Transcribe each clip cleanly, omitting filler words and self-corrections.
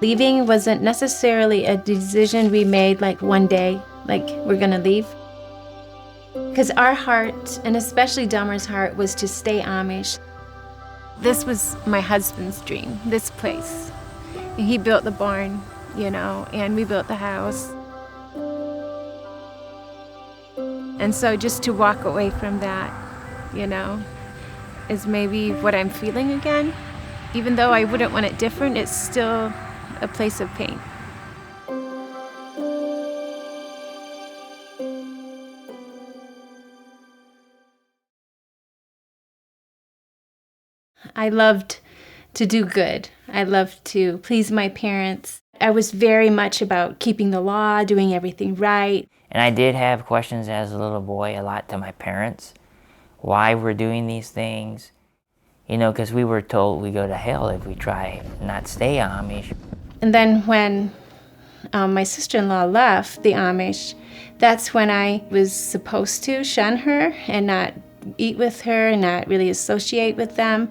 Leaving wasn't necessarily a decision we made like one day, like we're gonna leave. Because our heart, and especially Delmer's heart, was to stay Amish. This was my husband's dream, this place. He built the barn, and we built the house. And so just to walk away from that, is maybe what I'm feeling again. Even though I wouldn't want it different, it's still a place of pain. I loved to do good. I loved to please my parents. I was very much about keeping the law, doing everything right. And I did have questions as a little boy a lot to my parents, why we're doing these things. Because we were told we go to hell if we try not stay Amish. And then when my sister-in-law left the Amish, that's when I was supposed to shun her and not eat with her and not really associate with them.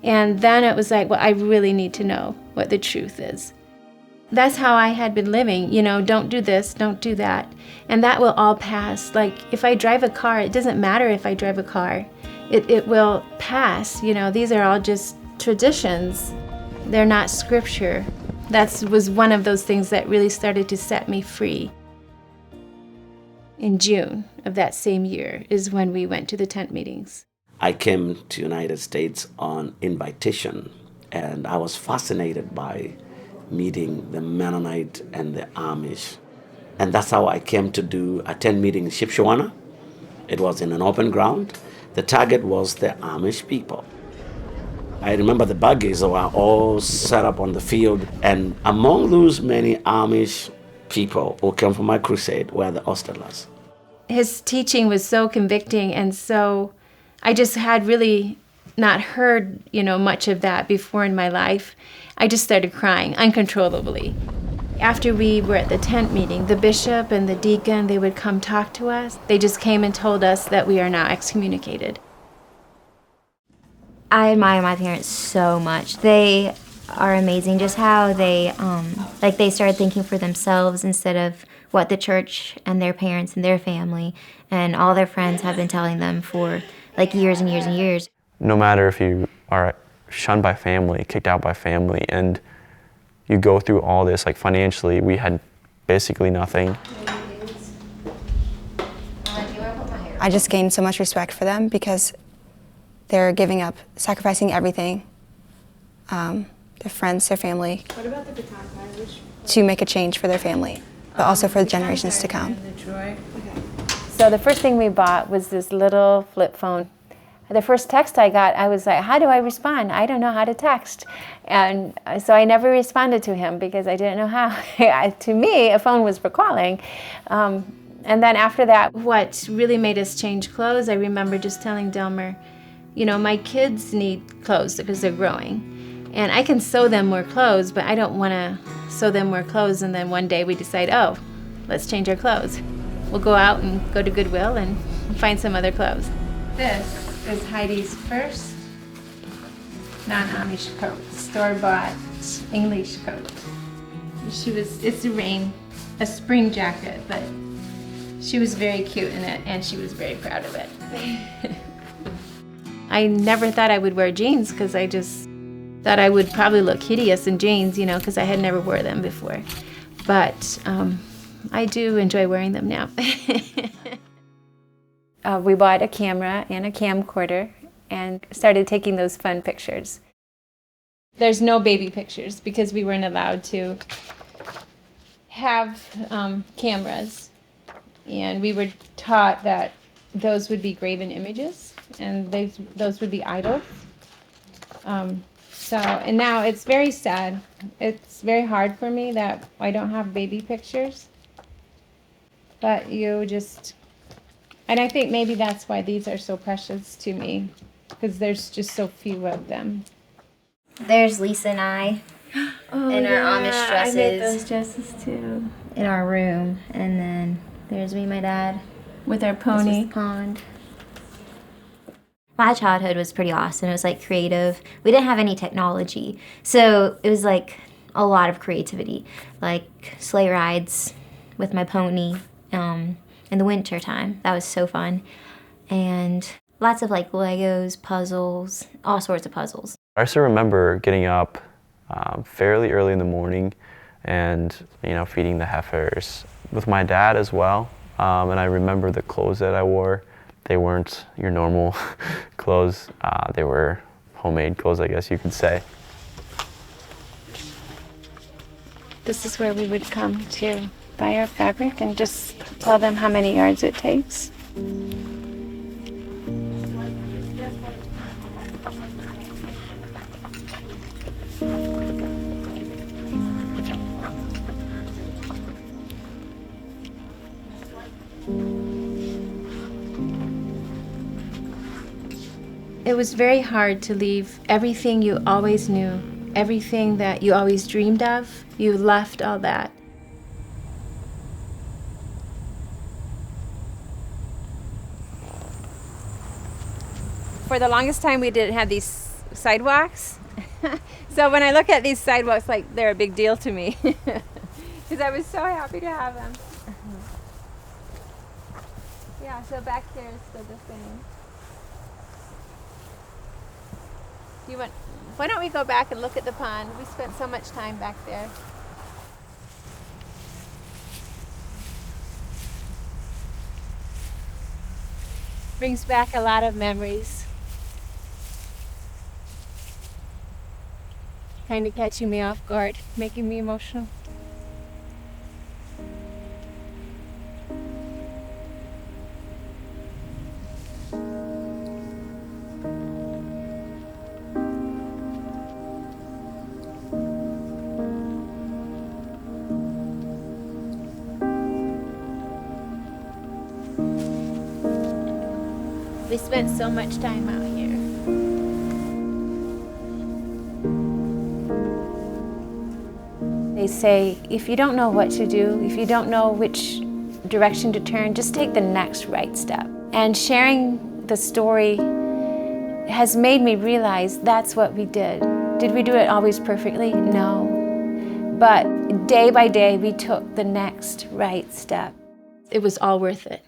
And then it was like, well, I really need to know what the truth is. That's how I had been living, don't do this, don't do that. And that will all pass. Like if I drive a car, it doesn't matter if I drive a car. It will pass. These are all just traditions. They're not scripture. That was one of those things that really started to set me free. In June of that same year is when we went to the tent meetings. I came to United States on invitation, and I was fascinated by meeting the Mennonite and the Amish. And that's how I came to attend meeting in Shipshewana. It was in an open ground. The target was the Amish people. I remember the buggies were all set up on the field, and among those many Amish people who came from my crusade were the Osterlers. His teaching was so convicting, and so I just had really not heard, much of that before in my life. I just started crying uncontrollably. After we were at the tent meeting, the bishop and the deacon, they would come talk to us. They just came and told us that we are now excommunicated. I admire my parents so much. They are amazing. Just how they, they started thinking for themselves instead of what the church and their parents and their family and all their friends have been telling them for years and years and years. No matter if you are shunned by family, kicked out by family, and you go through all this, financially, we had basically nothing. I just gained so much respect for them because they're giving up, sacrificing everything, their friends, their family, to make a change for their family, but also for the generations to come. So the first thing we bought was this little flip phone. The first text I got, I was like, how do I respond? I don't know how to text. And so I never responded to him because I didn't know how. To me, a phone was for calling. And then after that, what really made us change clothes, I remember just telling Delmer, my kids need clothes because they're growing. And I can sew them more clothes, but I don't want to sew them more clothes. And then one day we decide, let's change our clothes. We'll go out and go to Goodwill and find some other clothes. This is Heidi's first non-Amish coat, store-bought English coat. It's a spring jacket, but she was very cute in it and she was very proud of it. I never thought I would wear jeans because I just thought I would probably look hideous in jeans, because I had never wore them before. But I do enjoy wearing them now. We bought a camera and a camcorder and started taking those fun pictures. There's no baby pictures because we weren't allowed to have cameras. And we were taught that those would be graven images and those would be idols. And now it's very sad. It's very hard for me that I don't have baby pictures. But and I think maybe that's why these are so precious to me, because there's just so few of them. There's Lisa and I in our Amish dresses. I made those dresses too. In our room. And then there's me and my dad. With our pony. This is the pond. My childhood was pretty awesome. It was creative. We didn't have any technology. So it was a lot of creativity, like sleigh rides with my pony in the winter time. That was so fun. And lots of like Legos, puzzles, all sorts of puzzles. I also remember getting up fairly early in the morning and feeding the heifers with my dad as well. And I remember the clothes that I wore. They weren't your normal clothes. They were homemade clothes, I guess you could say. This is where we would come to buy our fabric and just tell them how many yards it takes. It was very hard to leave everything you always knew, everything that you always dreamed of. You left all that. For the longest time, we didn't have these sidewalks. So when I look at these sidewalks, like they're a big deal to me, because I was so happy to have them. Yeah, so back here is still the same. Why don't we go back and look at the pond? We spent so much time back there. Brings back a lot of memories. Kind of catching me off guard, making me emotional. We spent so much time out here. They say, if you don't know what to do, if you don't know which direction to turn, just take the next right step. And sharing the story has made me realize that's what we did. Did we do it always perfectly? No. But day by day, we took the next right step. It was all worth it.